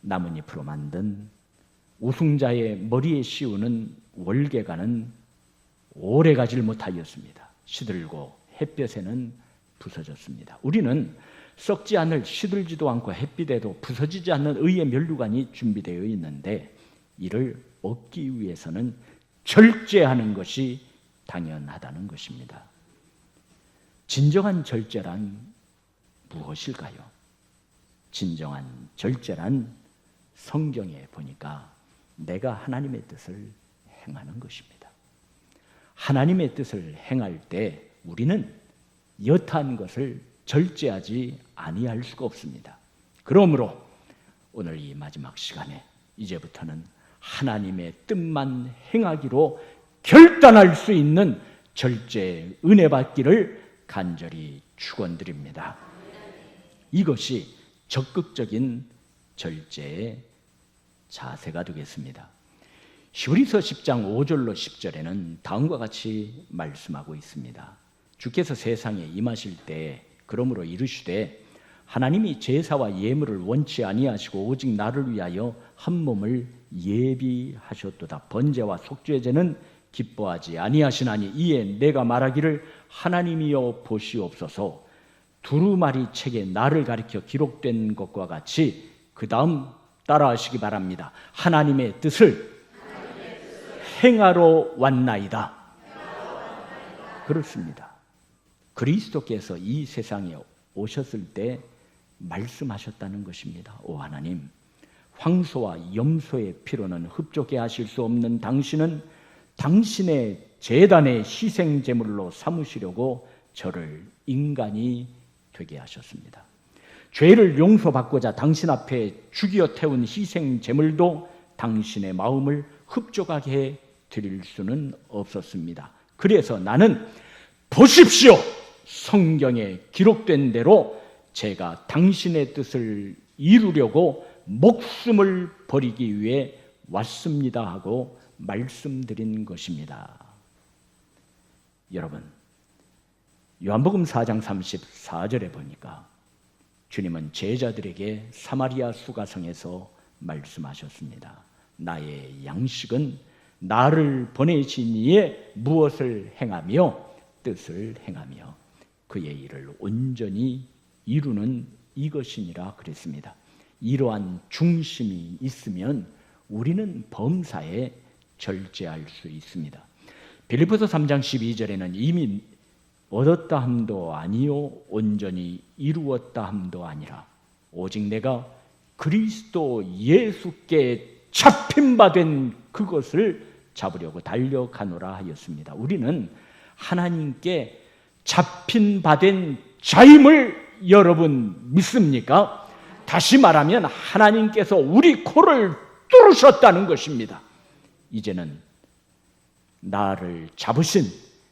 나뭇잎으로 만든 우승자의 머리에 씌우는 월계관은 오래 가질 못하였습니다. 시들고 햇볕에는 부서졌습니다. 우리는 썩지 않을, 시들지도 않고 햇빛에도 부서지지 않는 의의 면류관이 준비되어 있는데 이를 얻기 위해서는 절제하는 것이 당연하다는 것입니다. 진정한 절제란 무엇일까요? 진정한 절제란 성경에 보니까 내가 하나님의 뜻을 행하는 것입니다. 하나님의 뜻을 행할 때 우리는 여타한 것을 절제하지 아니할 수가 없습니다. 그러므로 오늘 이 마지막 시간에 이제부터는 하나님의 뜻만 행하기로 결단할 수 있는 절제의 은혜 받기를 간절히 축원드립니다. 이것이 적극적인 절제의 자세가 되겠습니다. 히브리서 10장 5절로 10절에는 다음과 같이 말씀하고 있습니다. 주께서 세상에 임하실 때 그러므로 이르시되 하나님이 제사와 예물을 원치 아니하시고 오직 나를 위하여 한 몸을 예비하셨도다. 번제와 속죄제는 기뻐하지 아니하시나니 이에 내가 말하기를 하나님이여 보시옵소서. 두루마리 책에 나를 가리켜 기록된 것과 같이 그 다음 따라하시기 바랍니다. 하나님의 뜻을 행하러 왔나이다. 그렇습니다. 그리스도께서 이 세상에 오셨을 때 말씀하셨다는 것입니다. 오 하나님, 황소와 염소의 피로는 흡족해 하실 수 없는 당신은 당신의 제단의 희생 제물로 삼으시려고 저를 인간이 되게 하셨습니다. 죄를 용서받고자 당신 앞에 죽여 태운 희생 제물도 당신의 마음을 흡족하게 해 드릴 수는 없었습니다. 그래서 나는 보십시오! 성경에 기록된 대로 제가 당신의 뜻을 이루려고 목숨을 버리기 위해 왔습니다 하고 말씀드린 것입니다. 여러분, 요한복음 4장 34절에 보니까 주님은 제자들에게 사마리아 수가성에서 말씀하셨습니다. 나의 양식은 나를 보내신 이의 무엇을 행하며 뜻을 행하며 그의 일을 온전히 이루는 이것이니라 그랬습니다. 이러한 중심이 있으면 우리는 범사에 절제할 수 있습니다. 빌립보서 3장 12절에는 이미 얻었다 함도 아니요 온전히 이루었다 함도 아니라 오직 내가 그리스도 예수께 잡힌 바 된 그것을 잡으려고 달려가노라 하였습니다. 우리는 하나님께 잡힌 바 된 자임을 여러분 믿습니까? 다시 말하면 하나님께서 우리 코를 뚫으셨다는 것입니다. 이제는 나를 잡으신,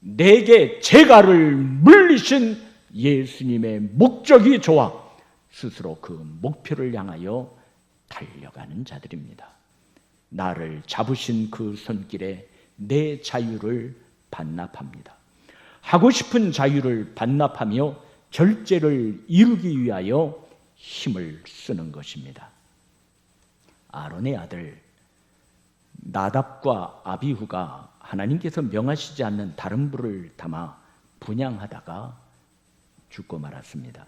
내게 재갈을 물리신 예수님의 목적이 좋아 스스로 그 목표를 향하여 달려가는 자들입니다. 나를 잡으신 그 손길에 내 자유를 반납합니다. 하고 싶은 자유를 반납하며 절제를 이루기 위하여 힘을 쓰는 것입니다. 아론의 아들 나답과 아비후가 하나님께서 명하시지 않는 다른 불을 담아 분향하다가 죽고 말았습니다.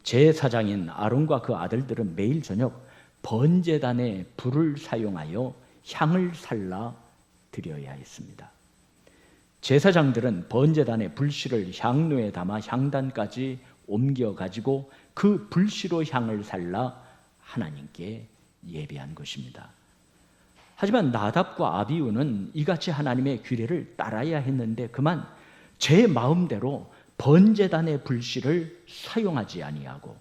제사장인 아론과 그 아들들은 매일 저녁 번제단에 불을 사용하여 향을 살라 드려야 했습니다. 제사장들은 번제단의 불씨를 향로에 담아 향단까지 옮겨가지고 그 불씨로 향을 살라 하나님께 예배한 것입니다. 하지만 나답과 아비후는 이같이 하나님의 규례를 따라야 했는데 그만 제 마음대로 번제단의 불씨를 사용하지 아니하고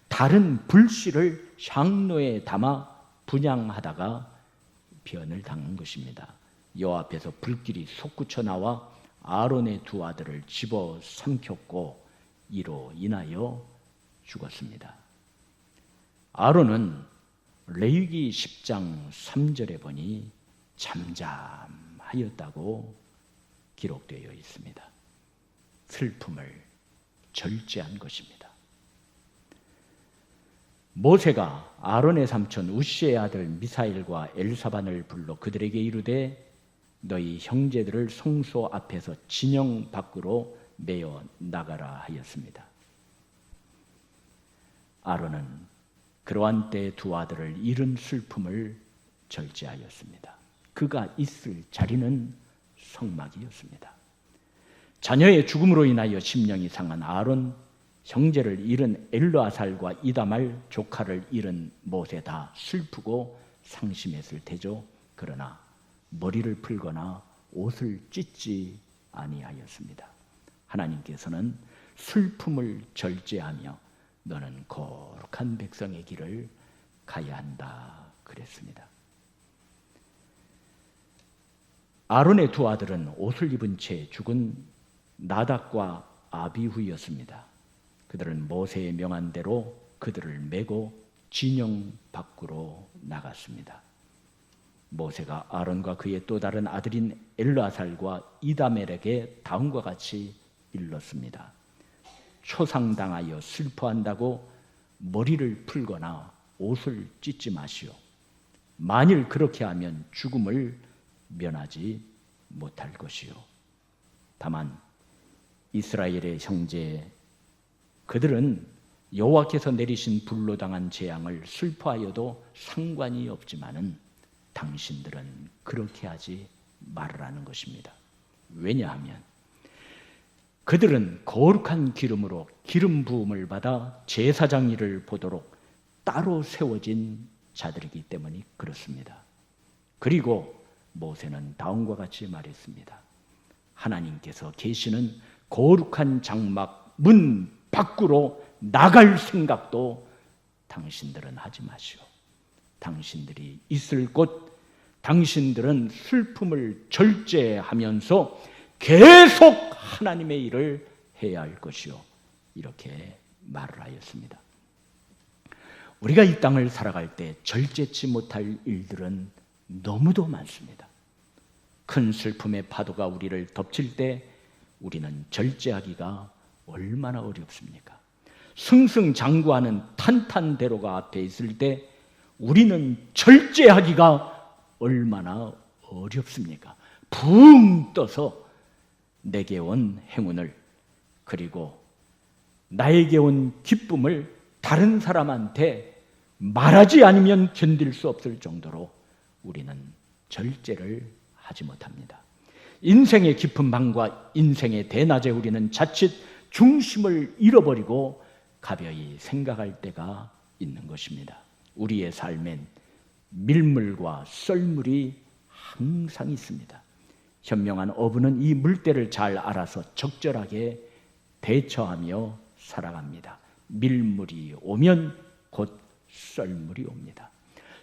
다른 불씨를 향로에 담아 분향하다가 변을 당한 것입니다. 여호와 앞에서 불길이 솟구쳐 나와 아론의 두 아들을 집어 삼켰고 이로 인하여 죽었습니다. 아론은 레위기 10장 3절에 보니 잠잠하였다고 기록되어 있습니다. 슬픔을 절제한 것입니다. 모세가 아론의 삼촌 우시의 아들 미사엘과 엘사반을 불러 그들에게 이르되 너희 형제들을 성소 앞에서 진영 밖으로 내어 나가라 하였습니다. 아론은 그러한 때 두 아들을 잃은 슬픔을 절제하였습니다. 그가 있을 자리는 성막이었습니다. 자녀의 죽음으로 인하여 심령이 상한 아론, 형제를 잃은 엘르아살과 이다말, 조카를 잃은 모세 다 슬프고 상심했을 테죠. 그러나 머리를 풀거나 옷을 찢지 아니하였습니다. 하나님께서는 슬픔을 절제하며 너는 거룩한 백성의 길을 가야 한다 그랬습니다. 아론의 두 아들은 옷을 입은 채 죽은 나답과 아비후였습니다. 그들은 모세의 명한 대로 그들을 메고 진영 밖으로 나갔습니다. 모세가 아론과 그의 또 다른 아들인 엘르아살과 이다멜에게 다음과 같이 일렀습니다. 초상당하여 슬퍼한다고 머리를 풀거나 옷을 찢지 마시오. 만일 그렇게 하면 죽음을 면하지 못할 것이요. 다만 이스라엘의 형제 그들은 여호와께서 내리신 불로 당한 재앙을 슬퍼하여도 상관이 없지만은 당신들은 그렇게 하지 말으라는 것입니다. 왜냐하면 그들은 거룩한 기름으로 기름 부음을 받아 제사장 일을 보도록 따로 세워진 자들이기 때문에 그렇습니다. 그리고 모세는 다음과 같이 말했습니다. 하나님께서 계시는 거룩한 장막 문 밖으로 나갈 생각도 당신들은 하지 마시오. 당신들이 있을 곳, 당신들은 슬픔을 절제하면서 계속 하나님의 일을 해야 할 것이요. 이렇게 말을 하였습니다. 우리가 이 땅을 살아갈 때 절제치 못할 일들은 너무도 많습니다. 큰 슬픔의 파도가 우리를 덮칠 때 우리는 절제하기가 얼마나 어렵습니까? 승승장구하는 탄탄대로가 앞에 있을 때 우리는 절제하기가 얼마나 어렵습니까? 붕 떠서 내게 온 행운을 그리고 나에게 온 기쁨을 다른 사람한테 말하지 않으면 견딜 수 없을 정도로 우리는 절제를 하지 못합니다. 인생의 깊은 밤과 인생의 대낮에 우리는 자칫 중심을 잃어버리고 가벼이 생각할 때가 있는 것입니다. 우리의 삶엔 밀물과 썰물이 항상 있습니다. 현명한 어부는 이 물때를 잘 알아서 적절하게 대처하며 살아갑니다. 밀물이 오면 곧 썰물이 옵니다.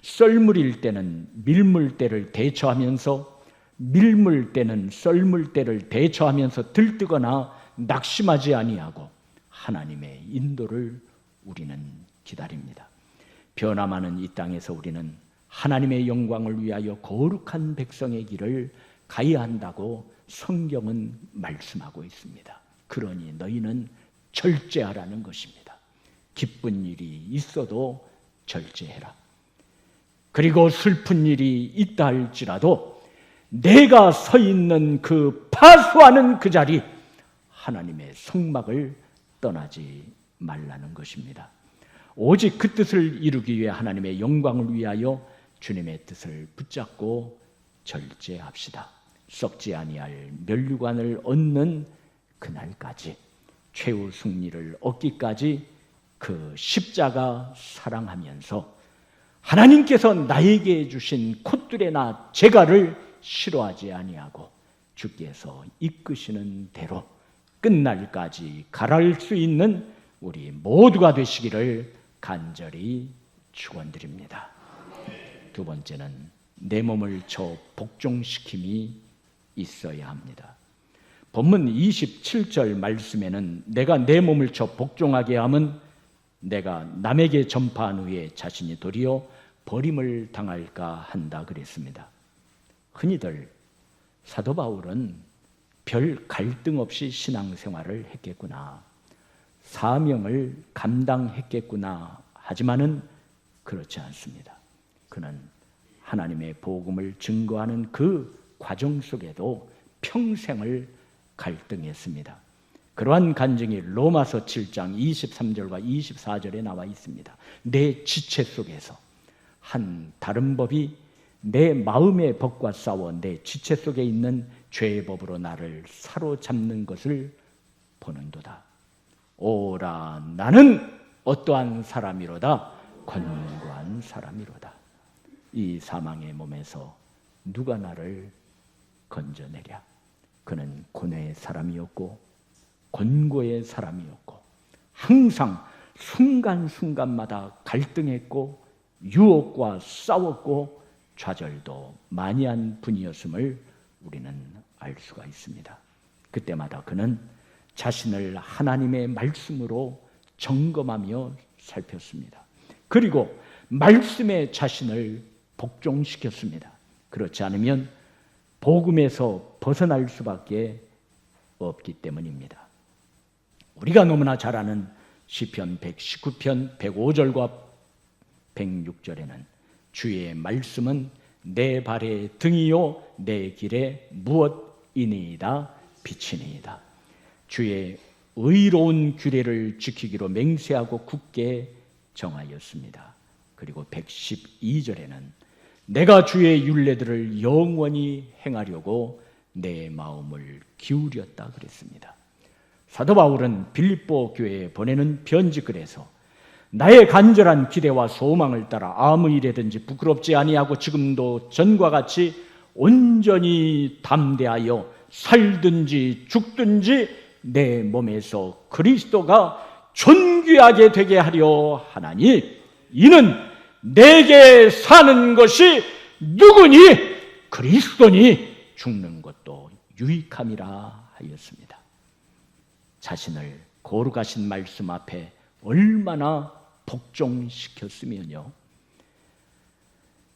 썰물일 때는 밀물때를 대처하면서 밀물때는 썰물때를 대처하면서 들뜨거나 낙심하지 아니하고 하나님의 인도를 우리는 기다립니다. 변화많은 이 땅에서 우리는 하나님의 영광을 위하여 거룩한 백성의 길을 가야 한다고 성경은 말씀하고 있습니다. 그러니 너희는 절제하라는 것입니다. 기쁜 일이 있어도 절제해라. 그리고 슬픈 일이 있다 할지라도 내가 서 있는 그 파수하는 그 자리 하나님의 성막을 떠나지 말라는 것입니다. 오직 그 뜻을 이루기 위해 하나님의 영광을 위하여 주님의 뜻을 붙잡고 절제합시다. 썩지 아니할 면류관을 얻는 그날까지 최후 승리를 얻기까지 그 십자가 사랑하면서 하나님께서 나에게 주신 콧뚜레나 재갈을 싫어하지 아니하고 주께서 이끄시는 대로 끝날까지 갈할 수 있는 우리 모두가 되시기를 간절히 축원드립니다. 두 번째는 내 몸을 저 복종시킴이 있어야 합니다. 본문 27절 말씀에는 내가 내 몸을 쳐 복종하게 함은 내가 남에게 전파한 후에 자신이 도리어 버림을 당할까 한다 그랬습니다. 흔히들 사도 바울은 별 갈등 없이 신앙생활을 했겠구나, 사명을 감당했겠구나 하지만은 그렇지 않습니다. 그는 하나님의 복음을 증거하는 그 과정 속에도 평생을 갈등했습니다. 그러한 간증이 로마서 7장 23절과 24절에 나와 있습니다. 내 지체 속에서 한 다른 법이 내 마음의 법과 싸워 내 지체 속에 있는 죄의 법으로 나를 사로잡는 것을 보는도다. 오라, 나는 어떠한 사람이로다. 권고한 사람이로다. 이 사망의 몸에서 누가 나를 건져내랴. 그는 고뇌의 사람이었고 권고의 사람이었고 항상 순간순간마다 갈등했고 유혹과 싸웠고 좌절도 많이 한 분이었음을 우리는 알 수가 있습니다. 그때마다 그는 자신을 하나님의 말씀으로 점검하며 살폈습니다. 그리고 말씀에 자신을 복종시켰습니다. 그렇지 않으면 복음에서 벗어날 수밖에 없기 때문입니다. 우리가 너무나 잘 아는 시편 119편 105절과 106절에는 주의 말씀은 내 발의 등이요 내 길에 무엇이니이다 빛이니이다. 주의 의로운 규례를 지키기로 맹세하고 굳게 정하였습니다. 그리고 112절에는 내가 주의 율례들을 영원히 행하려고 내 마음을 기울였다 그랬습니다. 사도 바울은 빌립보 교회에 보내는 편지글에서 나의 간절한 기대와 소망을 따라 아무 일에든지 부끄럽지 아니하고 지금도 전과 같이 온전히 담대하여 살든지 죽든지 내 몸에서 그리스도가 존귀하게 되게 하려 하나니 이는 내게 사는 것이 누구니 그리스도니 죽는 것도 유익함이라 하였습니다. 자신을 거룩하신 말씀 앞에 얼마나 복종시켰으면요,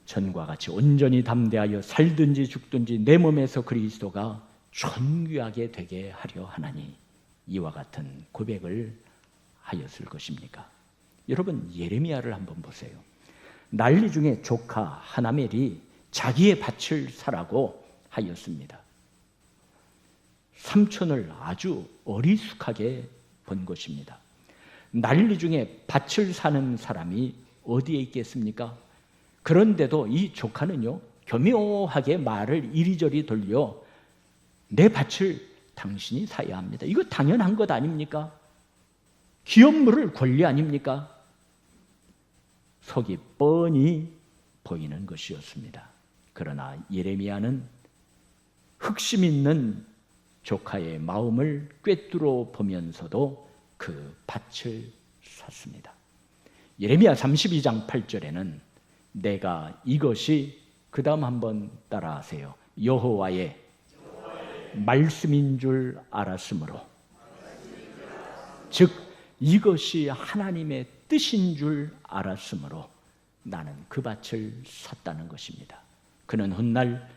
전과 같이 온전히 담대하여 살든지 죽든지 내 몸에서 그리스도가 존귀하게 되게 하려 하나니 이와 같은 고백을 하였을 것입니까? 여러분, 예레미야를 한번 보세요. 난리 중에 조카 하나멜이 자기의 밭을 사라고 하였습니다. 삼촌을 아주 어리숙하게 본 것입니다. 난리 중에 밭을 사는 사람이 어디에 있겠습니까? 그런데도 이 조카는요, 교묘하게 말을 이리저리 돌려 내 밭을 당신이 사야 합니다. 이거 당연한 것 아닙니까? 기업 물을 권리 아닙니까? 속이 뻔히 보이는 것이었습니다. 그러나 예레미야는 흑심 있는 조카의 마음을 꿰뚫어 보면서도 그 밭을 샀습니다. 예레미야 32장 8절에는 내가 이것이, 그 다음 한번 따라하세요. 여호와의 말씀인 줄 알았으므로, 즉 이것이 하나님의 뜻인 줄 알았으므로 나는 그 밭을 샀다는 것입니다. 그는 훗날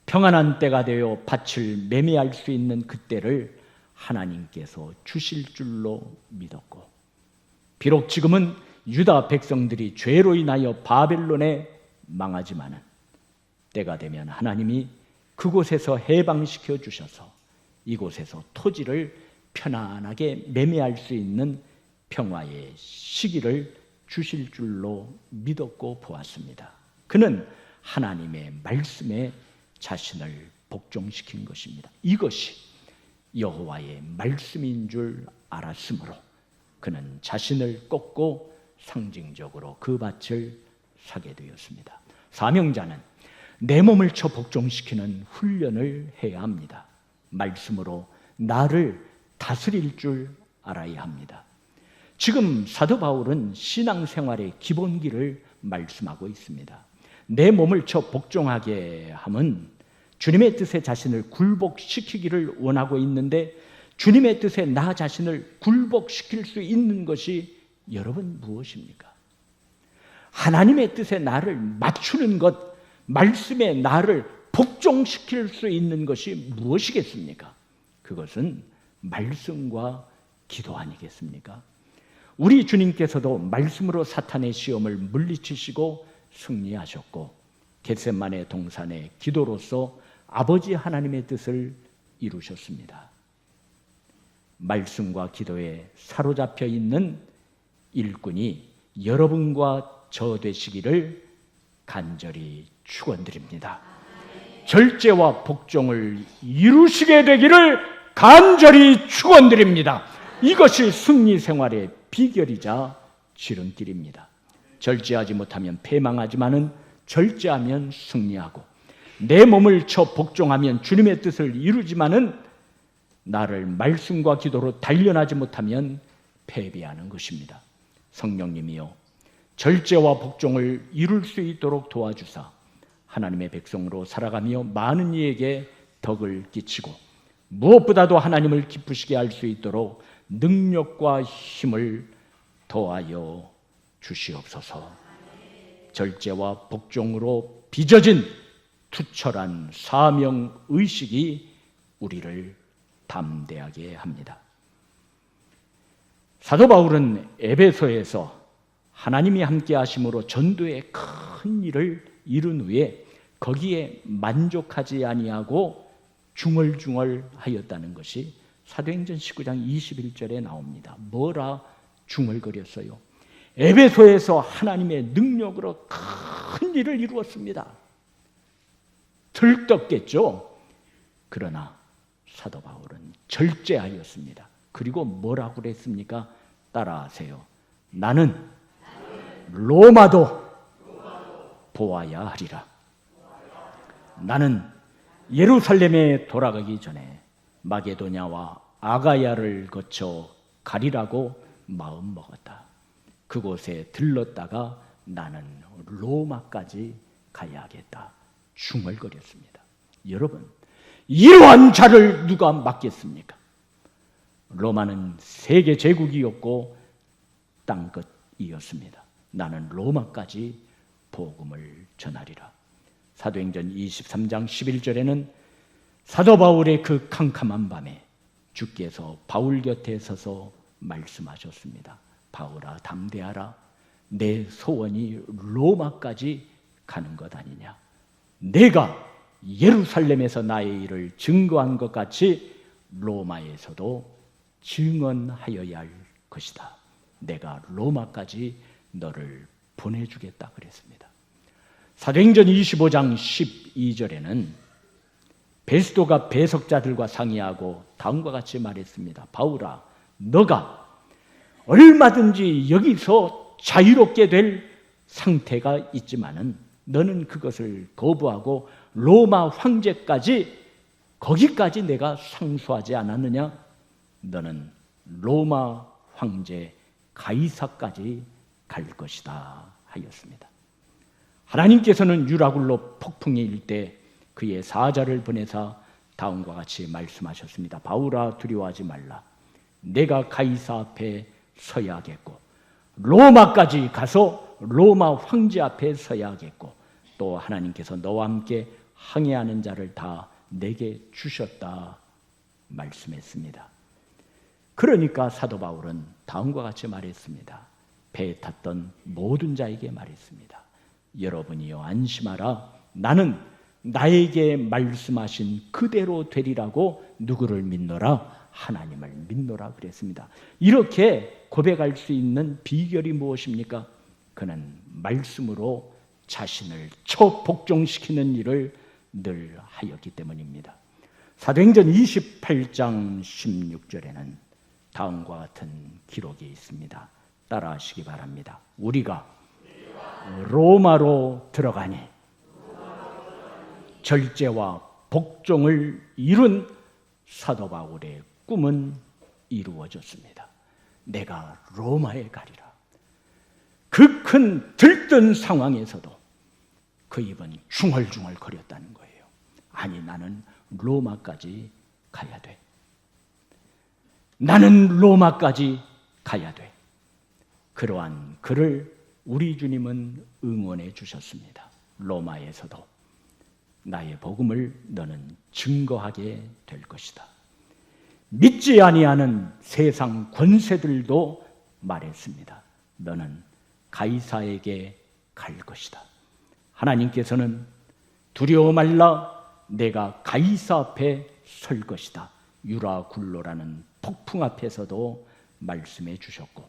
평안한 때가 되어 밭을 매매할 수 있는 그때를 하나님께서 주실 줄로 믿었고, 비록 지금은 유다 백성들이 죄로 인하여 바벨론에 망하지만은 때가 되면 하나님이 그곳에서 해방시켜 주셔서 이곳에서 토지를 편안하게 매매할 수 있는 평화의 시기를 주실 줄로 믿었고 보았습니다. 그는 하나님의 말씀에 자신을 복종시킨 것입니다. 이것이 여호와의 말씀인 줄 알았으므로 그는 자신을 꺾고 상징적으로 그 밭을 사게 되었습니다. 사명자는 내 몸을 쳐 복종시키는 훈련을 해야 합니다. 말씀으로 나를 다스릴 줄 알아야 합니다. 지금 사도 바울은 신앙생활의 기본기를 말씀하고 있습니다. 내 몸을 쳐 복종하게 함은 주님의 뜻에 자신을 굴복시키기를 원하고 있는데, 주님의 뜻에 나 자신을 굴복시킬 수 있는 것이 여러분 무엇입니까? 하나님의 뜻에 나를 맞추는 것, 말씀에 나를 복종시킬 수 있는 것이 무엇이겠습니까? 그것은 말씀과 기도 아니겠습니까? 우리 주님께서도 말씀으로 사탄의 시험을 물리치시고 승리하셨고 겟세마네 동산의 기도로서 아버지 하나님의 뜻을 이루셨습니다. 말씀과 기도에 사로잡혀 있는 일꾼이 여러분과 저 되시기를 간절히 축원드립니다. 절제와 복종을 이루시게 되기를 간절히 축원드립니다. 이것이 승리 생활의 비결이자 지름길입니다. 절제하지 못하면 패망하지만은 절제하면 승리하고 내 몸을 쳐 복종하면 주님의 뜻을 이루지만은 나를 말씀과 기도로 단련하지 못하면 패배하는 것입니다. 성령님이여 절제와 복종을 이룰 수 있도록 도와주사 하나님의 백성으로 살아가며 많은 이에게 덕을 끼치고 무엇보다도 하나님을 기쁘시게 할 수 있도록 능력과 힘을 더하여 주시옵소서. 절제와 복종으로 빚어진 투철한 사명의식이 우리를 담대하게 합니다. 사도 바울은 에베소에서 하나님이 함께 하심으로 전도의 큰 일을 이룬 후에 거기에 만족하지 아니하고 중얼중얼하였다는 것이 사도행전 19장 21절에 나옵니다. 뭐라 중얼거렸어요? 에베소에서 하나님의 능력으로 큰 일을 이루었습니다. 들떴겠죠. 그러나 사도 바울은 절제하였습니다. 그리고 뭐라고 그랬습니까? 따라하세요. 나는 로마도 보아야 하리라. 나는 예루살렘에 돌아가기 전에 마게도냐와 아가야를 거쳐 가리라고 마음먹었다. 그곳에 들렀다가 나는 로마까지 가야 하겠다. 중얼거렸습니다. 여러분, 이러한 자를 누가 맡겠습니까? 로마는 세계 제국이었고 땅끝이었습니다. 나는 로마까지 복음을 전하리라. 사도행전 23장 11절에는 사도 바울의 그 캄캄한 밤에 주께서 바울 곁에 서서 말씀하셨습니다. 바울아 담대하라. 내 소원이 로마까지 가는 것 아니냐. 내가 예루살렘에서 나의 일을 증거한 것 같이 로마에서도 증언하여야 할 것이다. 내가 로마까지 너를 보내주겠다 그랬습니다. 사도행전 25장 12절에는 베스도가 배석자들과 상의하고 다음과 같이 말했습니다. 바울아, 너가 얼마든지 여기서 자유롭게 될 상태가 있지만은 너는 그것을 거부하고 로마 황제까지 거기까지 내가 상소하지 않았느냐? 너는 로마 황제 가이사까지 갈 것이다 하였습니다. 하나님께서는 유라굴로 폭풍이 일 때 그의 사자를 보내사 다음과 같이 말씀하셨습니다. 바울아 두려워하지 말라. 내가 가이사 앞에 서야 하겠고 로마까지 가서 로마 황제 앞에 서야 하겠고 또 하나님께서 너와 함께 항해하는 자를 다 내게 주셨다 말씀했습니다. 그러니까 사도 바울은 다음과 같이 말했습니다. 배에 탔던 모든 자에게 말했습니다. 여러분이여 안심하라. 나는 나에게 말씀하신 그대로 되리라고 누구를 믿노라? 하나님을 믿노라 그랬습니다. 이렇게 고백할 수 있는 비결이 무엇입니까? 그는 말씀으로 자신을 처복종시키는 일을 늘 하였기 때문입니다. 사도행전 28장 16절에는 다음과 같은 기록이 있습니다. 따라하시기 바랍니다. 우리가 로마로 들어가니 절제와 복종을 이룬 사도 바울의 꿈은 이루어졌습니다. 내가 로마에 가리라. 그 큰 들뜬 상황에서도 그 입은 중얼중얼 거렸다는 거예요. 아니 나는 로마까지 가야 돼. 나는 로마까지 가야 돼. 그러한 그를 우리 주님은 응원해 주셨습니다. 로마에서도 나의 복음을 너는 증거하게 될 것이다. 믿지 아니하는 세상 권세들도 말했습니다. 너는 가이사에게 갈 것이다. 하나님께서는 두려워 말라, 내가 가이사 앞에 설 것이다. 유라굴로라는 폭풍 앞에서도 말씀해 주셨고,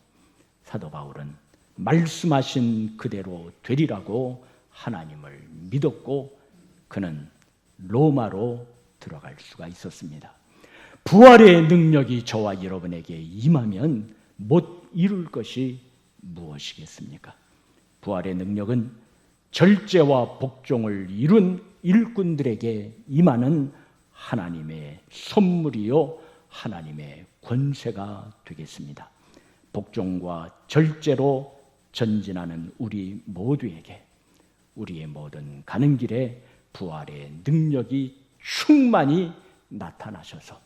사도 바울은 말씀하신 그대로 되리라고 하나님을 믿었고 그는 로마로 들어갈 수가 있었습니다. 부활의 능력이 저와 여러분에게 임하면 못 이룰 것이 무엇이겠습니까? 부활의 능력은 절제와 복종을 이룬 일꾼들에게 임하는 하나님의 선물이요 하나님의 권세가 되겠습니다. 복종과 절제로 전진하는 우리 모두에게 우리의 모든 가는 길에 부활의 능력이 충만히 나타나셔서